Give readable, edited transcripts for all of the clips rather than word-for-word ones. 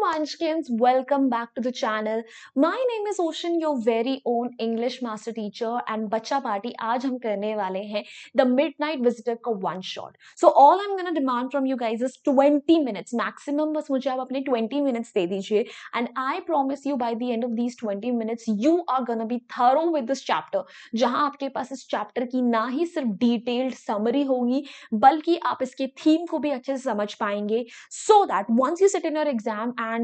Munchkins, welcome back to the channel. My name is Ocean, your very own English master teacher and बच्चा party आज हम करने वाले हैं The Midnight Visitor का one shot. So all I'm gonna demand from you guys is 20 minutes maximum. बस मुझे आप अपने 20 minutes दे दीजिए and I promise you by the end of these 20 minutes you are gonna be thorough with this chapter. जहां आपके पास इस chapter की ना ही सिर्फ डिटेल्ड समरी होगी बल्कि आप इसके थीम को भी अच्छे से समझ पाएंगे so that once you sit in your exam and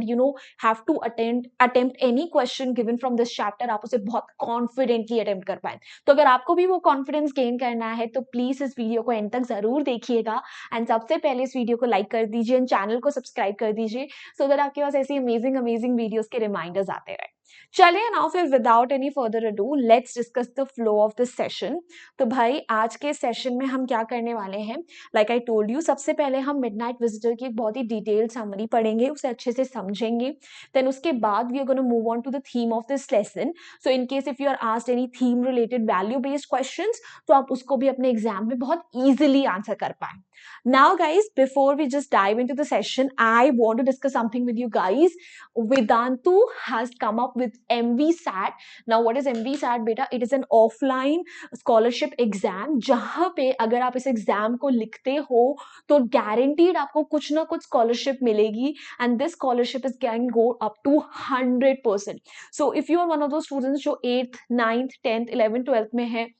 have to attempt any question given from this chapter आप उसे बहुत confidently attempt कर पाए. तो अगर आपको भी वो confidence gain करना है तो प्लीज इस वीडियो को एंड तक जरूर देखिएगा एंड सबसे पहले इस वीडियो को लाइक कर दीजिए एंड चैनल को सब्सक्राइब कर दीजिए सो दैट आपके पास ऐसी अमेजिंग वीडियोस के रिमाइंडर्स आते रहे. चलिए नाउ फिर without any further ado let's discuss the flow of this session. तो भाई आज के सेशन में हम क्या करने वाले हैं, लाइक आई टोल्ड यू, सबसे पहले हम मिडनाइट विजिटर की एक बहुत ही डिटेल्ड समरी पढ़ेंगे, उसे अच्छे से समझेंगे. देन उसके बाद we are gonna move on to the theme of this lesson. So in case if you are asked any theme related value based questions तो आप उसको भी अपने एग्जाम में बहुत इजीली आंसर कर पाए. Now guys, before we just dive into the session, I want to discuss something with you guys. Vedantu has come up with MVSAT. Now what is MVSAT beta? It is an offline scholarship exam जहाँ पे अगर आप इस exam को लिखते हो तो guaranteed आपको कुछ ना कुछ scholarship मिलेगी and this scholarship is can go up to 100%. So if you are one of those students जो 8th, 9th, 10th, 11th, 12th में है,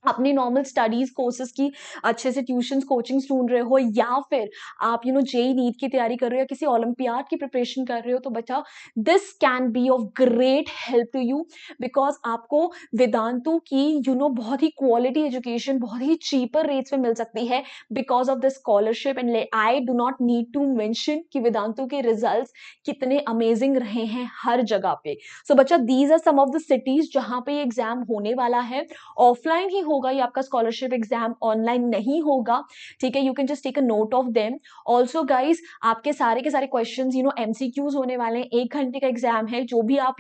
अपनी नॉर्मल स्टडीज कोर्सेज की अच्छे से ट्यूशंस कोचिंग्स ढूंढ रहे हो या फिर आप जेई नीट की तैयारी कर रहे हो या किसी ओलंपियाड की प्रिपरेशन कर रहे हो तो बच्चा this can be of great help to you because आपको वेदांतु की बहुत ही क्वालिटी एजुकेशन बहुत ही चीपर रेट्स पे मिल सकती है because of the scholarship. And I do not need to mention कि वेदांतु के रिजल्ट्स कितने अमेजिंग रहे हैं हर जगह पे. सो बच्चा these are some of the cities जहां पे ये एग्जाम होने वाला है. ऑफलाइन ही होगा, ये आपका स्कॉलरशिप एग्जाम ऑनलाइन नहीं होगा, ठीक है. You can just take a note of them. Also guys आपके सारे के सारे क्वेश्चंस एमसीक्यूज होने वाले हैं. 1 घंटे का एग्जाम है. जो भी आप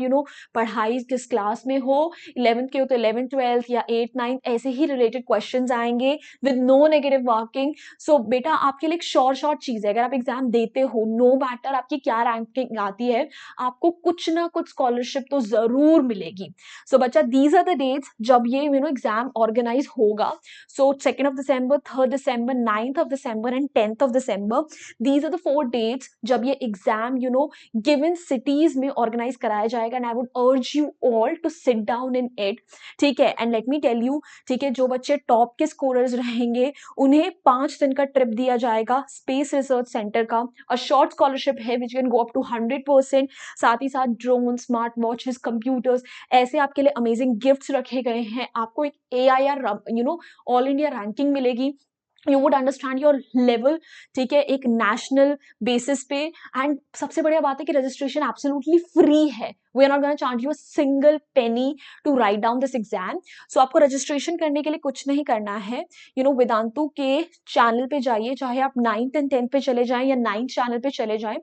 पढ़ाई किस क्लास में हो, 11th के हो तो 11th 12th या 8th 9th ऐसे ही रिलेटेड क्वेश्चंस आएंगे विद नो नेगेटिव मार्किंग. सो बेटा आपके लिए एक शॉर्ट चीज है, अगर आप एग्जाम देते हो नो मैटर आपकी क्या रैंकिंग आती है आपको कुछ ना कुछ स्कॉलरशिप तो जरूर मिलेगी. सो बच्चा दीज आर द डेट्स जब ये एग्जाम ऑर्गेनाइज होगा. सो 2nd of December, 3rd December, 9th of December and 10th of December. These are the 4 dates जब ये एग्जाम गिवन सिटीज में ऑर्गेनाइज कराया जाएगा and I would urge you all to sit down in it, ठीक है. And let me tell you, ठीक है, जो बच्चे टॉप के स्कोरर्स रहेंगे उन्हें 5 दिन का ट्रिप दिया जाएगा स्पेस रिसर्च सेंटर का. अ शॉर्ट स्कॉलरशिप है which can go up to 100%. साथ ही साथ ड्रोन, स्मार्ट वॉचेस, कंप्यूटर्स ऐसे आपके लिए अमेजिंग गिफ्ट्स रखे गए हैं. आपको एक AIR ऑल इंडिया रैंकिंग मिलेगी. You would understand your level, ठीक है, एक नेशनल बेसिस पे. एंड सबसे बढ़िया बात है कि रजिस्ट्रेशन एब्सोल्युटली फ्री है. We are not gonna charge you a single penny to write down this exam. So आपको रजिस्ट्रेशन करने के लिए कुछ नहीं करना है. वेदांतु के चैनल पे जाइए, चाहे आप 9th and 10th पे चले जाएं या 9th चैनल पे चले जाएं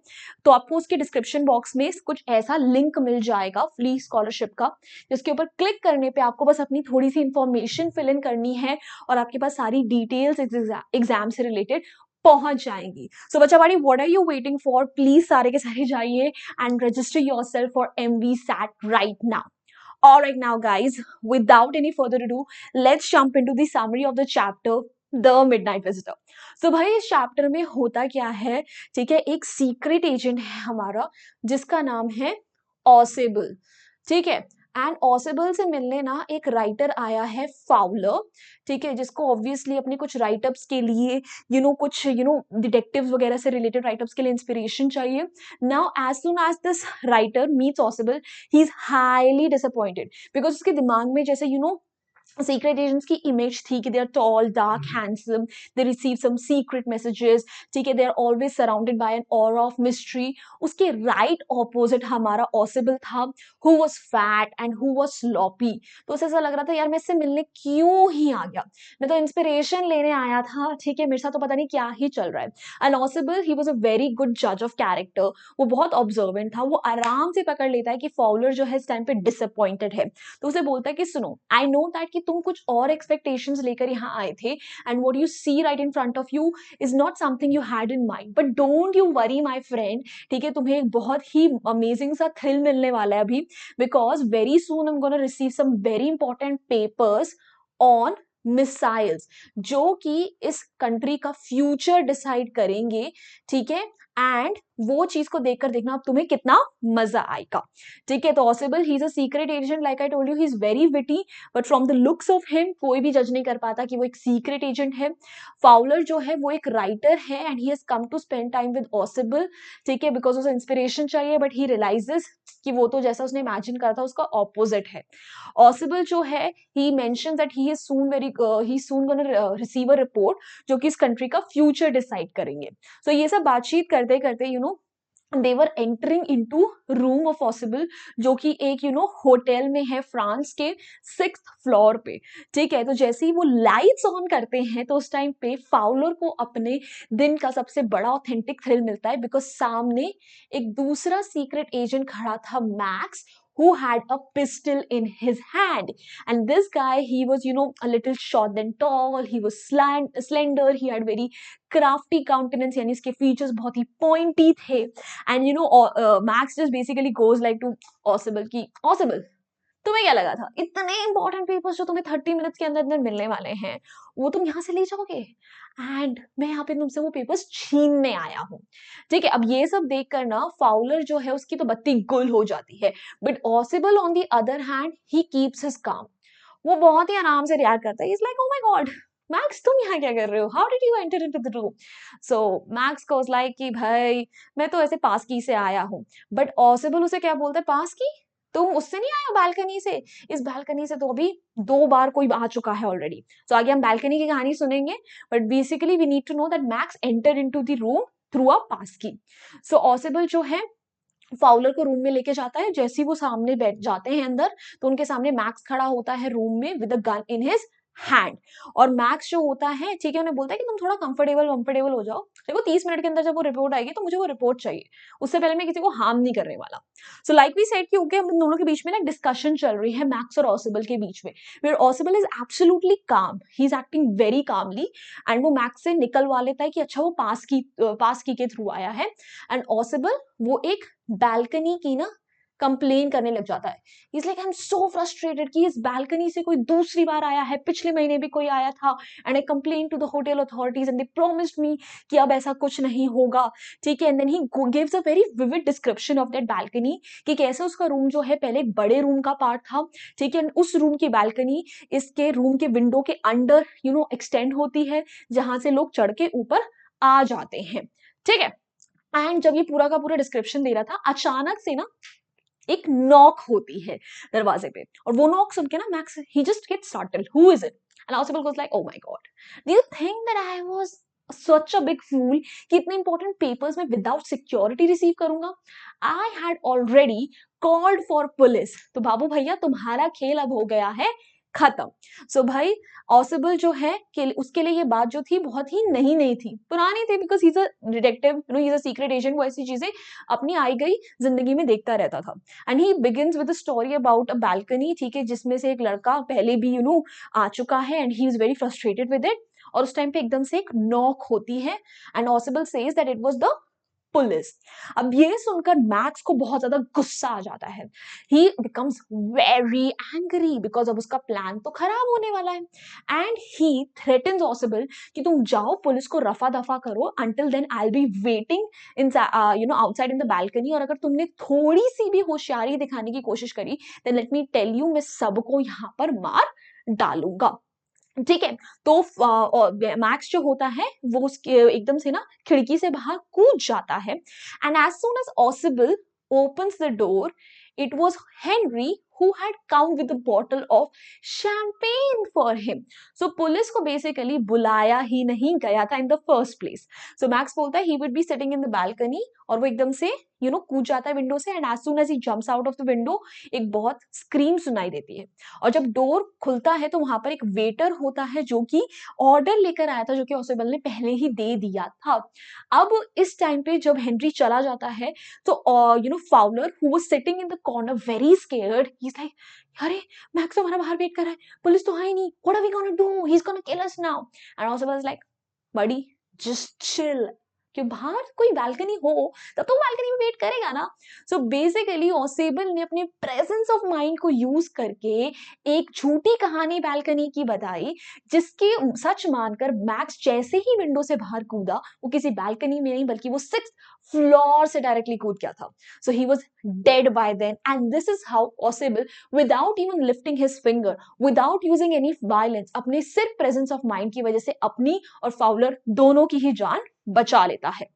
तो आपको उसके डिस्क्रिप्शन बॉक्स में कुछ ऐसा लिंक मिल जाएगा फ्री स्कॉलरशिप का, जिसके ऊपर क्लिक करने पे आपको बस अपनी थोड़ी सी इंफॉर्मेशन फिल इन करनी है और आपके पास सारी डिटेल्स एग्जाम से रिलेटेड पहुंच जाएंगी. सो बच्चा बाड़ी what are you waiting for, please सारे के सारे जाइए and register yourself for MVSAT right now. Alright now guys, without any further ado, let's jump into the summary of the chapter The Midnight Visitor. So भाई इस chapter में होता क्या है, ठीक है, एक सीक्रेट एजेंट है हमारा जिसका नाम है ऑसेबल, ठीक है. एंड ऑसेबल से मिलने ना एक राइटर आया है फाउलर, ठीक है, जिसको ऑब्वियसली अपने कुछ राइटअप्स के लिए कुछ डिटेक्टिव्स वगैरह से रिलेटेड राइटअप्स के लिए इंस्पिरेशन चाहिए. Now as soon as this writer meets Ausable he is highly disappointed because उसके दिमाग में जैसे सीक्रेट एजेंट्स की इमेज थी कि they are tall, dark, handsome, they receive some secret messages, ठीक है, they are always surrounded by an aura of mystery. उसके राइट ऑपोजिट हमारा ऑसेबल था who was fat and who was sloppy. तो उसे ऐसा लग रहा था यार मैं इससे मिलने क्यों ही आ गया, मैं तो इंस्पिरेशन लेने आया था, ठीक है, मेरे साथ तो पता नहीं क्या ही चल रहा है. And Ausable he was a very good जज ऑफ कैरेक्टर. वो बहुत ऑब्जर्वेंट था, वो आराम से पकड़ लेता है कि फाउलर जो है इस टाइम पे डिसअपॉइंटेड है. तो उसे बोलता है कि सुनो, आई नो दैट कि तुम कुछ और एक्सपेक्टेशंस लेकर यहाँ आए थे and what you see right in front of you is not something you had in mind, but don't you worry my friend, ठीक है, तुम्हें एक बहुत ही अमेजिंग सा थ्रिल मिलने वाला है अभी, because very soon I am gonna receive some very important papers on missiles, जो कि इस कंट्री का फ्यूचर डिसाइड करेंगे, ठीक है, एंड वो चीज को देखकर देखना अब तुम्हें कितना मजा आएगा, ठीक है। तो possible he is a secret agent, like I told you, he is very witty, but from the looks of him कोई भी जज नहीं कर पाता कि वो एक सीक्रेट एजेंट है। फाउलर जो है वो एक राइटर है and he has come to spend time with Ausable, ठीक है, बिकॉज उसे इंस्पिरेशन चाहिए, बट ही रियलाइजेस कि वो तो जैसा उसने इमेजिन करा था उसका ऑपोजिट है। पॉसिबल जो है he mentions that he is soon very he soon gonna receive a report जो कि इस कंट्री का फ्यूचर डिसाइड करेंगे। सो ये सब बातचीत करते करते they were entering into room of possible, जो कि एक होटल में है फ्रांस के 6th फ्लोर पे, ठीक है। तो जैसे ही वो लाइट्स ऑन करते हैं तो उस टाइम पे फाउलर को अपने दिन का सबसे बड़ा ऑथेंटिक थ्रिल मिलता है, बिकॉज सामने एक दूसरा सीक्रेट एजेंट खड़ा था, max, who had a pistol in his hand. And this guy, he was a little short than tall, he was slender, he had very crafty countenance, यानी इसके features बहुत ही pointy थे, and Max just basically goes like to Possible कि Possible, तुम्हें क्या लगा था इतने इंपॉर्टेंट पेपर्स जो तुम्हें 30 मिनट्स के अंदर अंदर मिलने वाले हैं वो तुम यहाँ से ले जाओगे, एंड मैं यहाँ पे तुमसे वो पेपर्स छीनने आया हूँ, ठीक है। अब ये सब देखकर ना फाउलर जो है उसकी तो बत्ती गुल हो जाती है, but possible on the other hand he keeps his calm, वो बहुत ही आराम से रिएक्ट करता है, is like oh my God max तुम यहाँ क्या कर रहे हो, how did you enter into the room. So max goes like कि भाई मैं तो ऐसे पास की से आया हूँ, बट पॉसिबल उसे क्या बोलता है, पास की, तुम उससे नहीं आया बालकनी से, इस बालकनी से तो अभी 2 बार कोई आ चुका है ऑलरेडी। सो आगे हम बालकनी की कहानी सुनेंगे, but basically we need to know that max enter into the room through a pass key. So possible जो है फाउलर को रूम में लेके जाता है, जैसे ही वो सामने बैठ जाते हैं अंदर तो उनके सामने मैक्स खड़ा होता है रूम में with a gun in his hand, और मैक्स जो होता है, ठीक है, उन्हें बोलता है कि तुम थोड़ा कंफर्टेबल हो जाओ, देखो 30 मिनट के अंदर जब वो रिपोर्ट आएगी तो मुझे वो रिपोर्ट चाहिए, उससे पहले मैं किसी को हार्म नहीं करने वाला। सो लाइक वी सेड कि ओके हम दोनों के बीच में ना डिस्कशन चल रही है मैक्स और ऑसिबल के बीच में, where ऑसिबल is absolutely calm, he is acting very calmly, and वो मैक्स से निकलवा लेता है कि अच्छा वो पास की के थ्रू आया है, एंड ऑसिबल वो एक बालकनी की ना कंप्लेन करने लग जाता है, is like I am so frustrated कि इस बालकनी से कोई दूसरी बार आया है, पिछले महीने भी कोई आया था, and I complain to the hotel authorities and they promised me कि अब ऐसा कुछ नहीं होगा, ठीक है। And then he gives a very vivid description of that balcony कि कैसे उसका रूम जो है पहले एक बड़े रूम का पार्ट था, ठीक है, उस रूम की बालकनी इसके रूम के विंडो के अंडर एक्सटेंड होती है, जहां से लोग चढ़ के ऊपर आ जाते हैं, ठीक है। एंड जब ये पूरा का पूरा डिस्क्रिप्शन दे रहा था, अचानक से ना एक नॉक होती है दरवाजे पे, और वो नॉक सुन के ना Max he just get startled, who is it, and Ossible goes like oh my God, do you think that I was such a big fool कि इतने इंपॉर्टेंट पेपर्स में विदाउट सिक्योरिटी रिसीव करूंगा, I had already called for police, तो बाबू भैया तुम्हारा खेल अब हो गया है खत्म। सो भाई ऑसिबल जो है कि उसके लिए ये बात जो थी बहुत ही नहीं थी, पुरानी थी, because he is a detective, he is a secret agent, वो ऐसी चीजें अपनी आई गई जिंदगी में देखता रहता था। And he begins with a story about a balcony, ठीक है, जिसमें से एक लड़का पहले भी आ चुका है, and he is very frustrated with it, और उस टाइम पे एकदम से एक नॉक होती है, and ऑसिबल says that it was the police. अब ये सुनकर मैक्स को बहुत ज्यादा गुस्सा आ जाता है, ही बिकम्स वेरी एंग्री बिकॉज अब उसका प्लान तो खराब होने वाला है, एंड ही थ्रेटन्स ऑसिबल कि तुम जाओ पुलिस को रफा दफा करो, until then I will be waiting in outside in the balcony, और अगर तुमने थोड़ी सी भी होशियारी दिखाने की कोशिश करी then let me tell you मैं सबको यहाँ पर मार डालूंगा, ठीक है। तो मैक्स जो होता है वो उसके एकदम से ना खिड़की से बाहर कूद जाता है, and as soon as Ausable opens the door, it was Henry who had come with a bottle of champagne for him. So police को बेसिकली बुलाया ही नहीं गया था in the first place. So Max बोलता है he would be sitting in the balcony, और वो एकदम से कूद जाता है विंडो से, and as soon as he jumps out of the window एक बहुत स्क्रीम सुनाई देती है, और जब डोर खुलता है तो वहां पर एक वेटर होता है जो कि ऑर्डर लेकर आया था, जो कि ऑसिबल ने पहले ही दे दिया था। अब इस टाइम पे जब हेनरी चला जाता है तो Fowler who was sitting in the corner very scared, he he's like, अरे मैक्स तो हमारा बाहर वेट कर रहा है, पुलिस तो है ही नहीं, what are we gonna do, he's gonna kill us now. And Osable is like, buddy, just chill. कि बाहर कोई बालकनी हो तब तो बालकनी में वेट करेगा ना. सो बेसिकली ओसेबल ने अपने प्रेजेंस ऑफ माइंड को यूज करके एक झूठी कहानी बालकनी की बताई, जिसके सच मानकर मैक्स जैसे ही विंडो से बाहर कूदा, वो किसी बालकनी में नहीं बल्कि वो 6th फ्लोर से डायरेक्टली कूद गया था. So he was dead by then. And this is how Ossible, without even lifting his finger, without using any violence, अपने सिर्फ प्रेजेंस ऑफ माइंड की वजह से अपनी और फाउलर दोनों की ही जान बचा लेता है.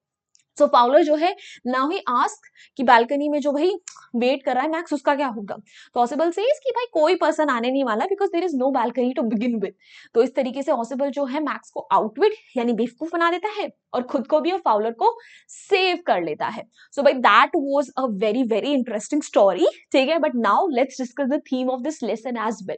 सो फाउलर जो है नाउ ही आस्क कि बालकनी में जो भाई वेट कर रहा है मैक्स, उसका क्या होगा. तो ऑसिबल सेज कि भाई कोई पर्सन आने नहीं वाला, because there is no balcony to begin with. तो इस तरीके से ऑसिबल जो है मैक्स को आउटविट यानी बेवकूफ बना देता है और खुद को भी और फाउलर को सेव कर लेता है. सो भाई that was a very very interesting story, ठीक है. But now let's discuss the theme of this lesson as well.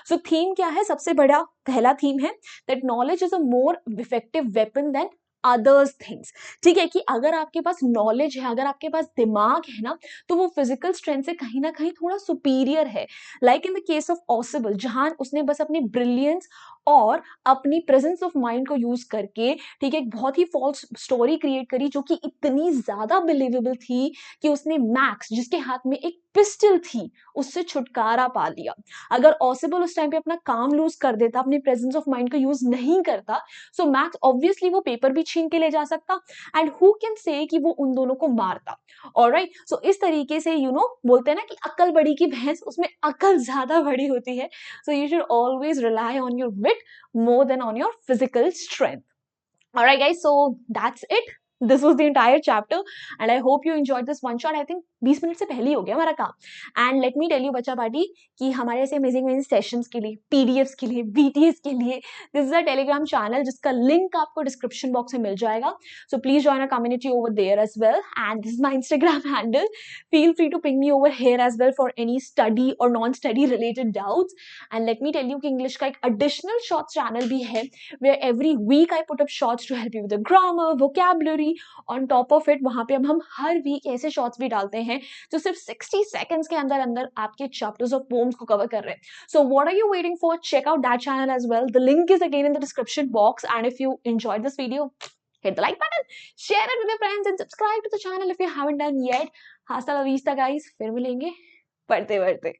So theme क्या है, सबसे बड़ा पहला थीम है that knowledge is a more effective weapon than others things. ठीक है, कि अगर आपके पास नॉलेज है, अगर आपके पास दिमाग है ना, तो वो फिजिकल स्ट्रेंथ से कहीं ना कहीं थोड़ा सुपीरियर है. Like in the case of ऑसिबल, जहां उसने बस अपनी ब्रिलियंस और अपनी प्रेजेंस ऑफ माइंड को यूज करके, ठीक है, एक बहुत ही फॉल्स स्टोरी क्रिएट करी जो कि इतनी ज्यादा बिलीवेबल थी कि उसने मैक्स, जिसके हाथ में एक पिस्टल थी, उससे छुटकारा पा लिया. अगर ऑसिबल उस टाइम पे अपना काम लूज कर देता, अपनी प्रेजेंस ऑफ माइंड को यूज नहीं करता, सो मैक्स ऑब्वियसली वो पेपर भी छीन के ले जा सकता, एंड हु कैन से कि वो उन दोनों को मारता. ऑलराइट, सो इस तरीके से बोलते हैं ना कि अक्ल बड़ी की भैंस, उसमें अक्ल ज्यादा बड़ी होती है. So you should always rely on your wit more than on your physical strength. All right, guys, so that's it. This was the entire chapter and I hope you enjoyed this one shot. I think 20 minute से पहले ही हो गया हमारा काम. And let me tell you बच्चा party कि हमारे ऐसे अमेजिंग अमेजिंग सेशंस के लिए, पीडीएफ्स के लिए, बीटीएस के लिए, this is a Telegram channel जिसका लिंक आपको डिस्क्रिप्शन बॉक्स में मिल जाएगा. So please join a community over there as well. And this is my Instagram handle. Feel free to ping me over here as well for any study और non study related doubts. And let me tell you कि English का एक additional shorts channel भी है, where every week I put up shorts to help you with the grammar, vocabulary. On top of it, वहां पे अब हम हर week ऐसे शॉर्ट्स भी डालते हैं जो सिर्फ 60 seconds के अंदर अंदर आपके चैप्टर्स और पोम्स को कवर कर रहे हैं. So what are you waiting for? Check out that channel as well. The link is again in the description box. And if you enjoyed this video, hit the like button, share it with your friends, and subscribe to the channel if you haven't done yet. Hasta la vista, guys. फिर मिलेंगे पढ़ते पढ़ते.